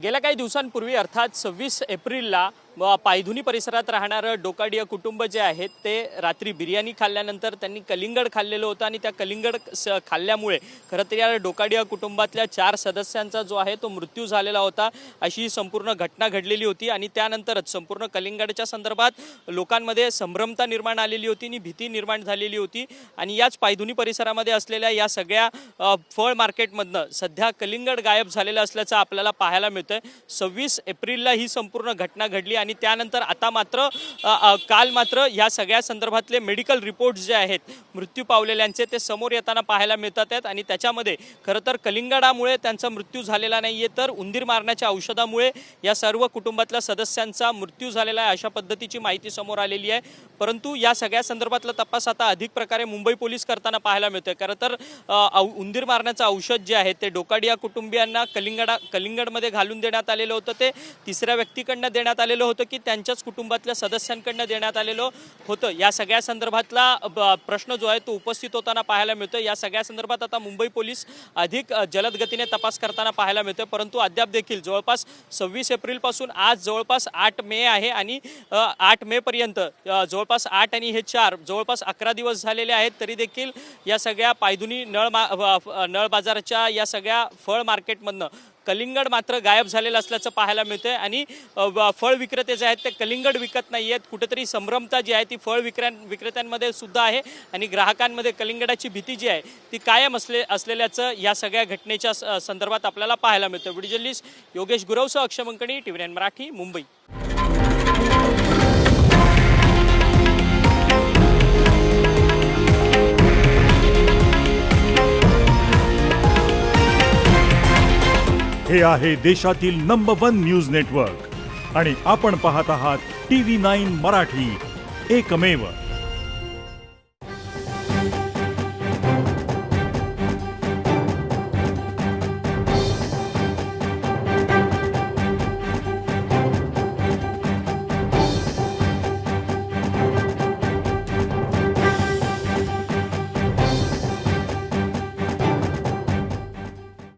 गेल्या काही दिवसांपूर्वी अर्थात 26 एप्रिलला पायधुनी परिसरात राहणारं डोकाडिया कुटुंब जे आहेत ते रात्री बिर्याणी खाल्ल्यानंतर त्यांनी कलिंगड खाल्लेलं होतं आणि त्या कलिंगड खाल्ल्यामुळे खरं तर या डोकाडिया कुटुंबातल्या 4 सदस्यांचा जो आहे तो मृत्यू झालेला होता अशी संपूर्ण घटना घडलेली होती आणि त्यानंतरच संपूर्ण कलिंगडच्या संदर्भात लोकांमध्ये संभ्रमता निर्माण आलेली होती आणि भीती निर्माण झालेली होती आणि याच पायधुनी परिसरामध्ये असलेल्या या सगळ्या फळ मार्केटमधनं सध्या कलिंगड गायब झालेलं असल्याचं आपल्याला पाहायला मिळतंय। 26 एप्रिलला ही संपूर्ण घटना घडली आणि त्यानंतर आता मात्र काल मात्र या सगळ्या संदर्भातले मेडिकल रिपोर्ट्स जे आहेत मृत्यू पावलेल्यांचे ते समोर येताना पाहायला मिळतात आहेत आणि त्याच्यामध्ये खरं तर कलिंगडामुळे त्यांचा मृत्यू झालेला नाहीये तर उंदीर मारण्याच्या औषधामुळे या सर्व कुटुंबातल्या सदस्यांचा मृत्यू झालेला आहे अशा पद्धतीची माहिती समोर आलेली आहे। परंतु या सगळ्या संदर्भातला तपास आता अधिक प्रकारे मुंबई पोलीस करताना पाहायला मिळतोय। खरं तर उंदीर मारण्याचं औषध जे आहे ते डोकाडिया कुटुंबियांना कलिंगडमध्ये घालून देण्यात आलेलं होतं ते तिसऱ्या व्यक्तीकडनं देण्यात आलेलं होतं की त्यांच्याच कुटुंबातल्या सदस्यांकडनं देण्यात आलेलं होतं। या सगळ्या संदर्भातला प्रश्न जो आहे तो उपस्थित होताना पाहायला मिळतोय। या सगळ्या संदर्भात आता मुंबई पोलीस अधिक जलद गतीने तपास करताना पाहायला मिळतोय परंतु अद्याप देखील जवळपास 26 एप्रिल पासून आज जवळपास 8 मे आहे आणि 8 मे पर्यंत जवळपास 8 आणि हे 4 जवळपास 11 दिवस झालेले आहेत तरी देखील या सगळ्या पायधुनी नळ बाजाराच्या या सगळ्या फळ मार्केटमधनं कलिंगड मात्र गायब झालेलं असल्याचं पाहायला मिळतंय आणि फळ विक्रेते जे आहेत ते कलिंगड विकत नाही आहेत। कुठेतरी संभ्रमता जी आहे ती फळ विक्रेत्यांमध्ये सुद्धा आहे आणि ग्राहकांमध्ये कलिंगडाची भीती जी आहे ती कायम असलेल्याचं या सगळ्या घटनेच्या संदर्भात आपल्याला पाहायला मिळतं। व्हिडिओ जर्नलिस्ट योगेश गुरवसह अक्षय मंकणी, TV9 मराठी, मुंबई। हे आहे देशातील नंबर 1 न्यूज नेटवर्क आणि आपण पाहत आहात TV9 मराठी, एकमेव।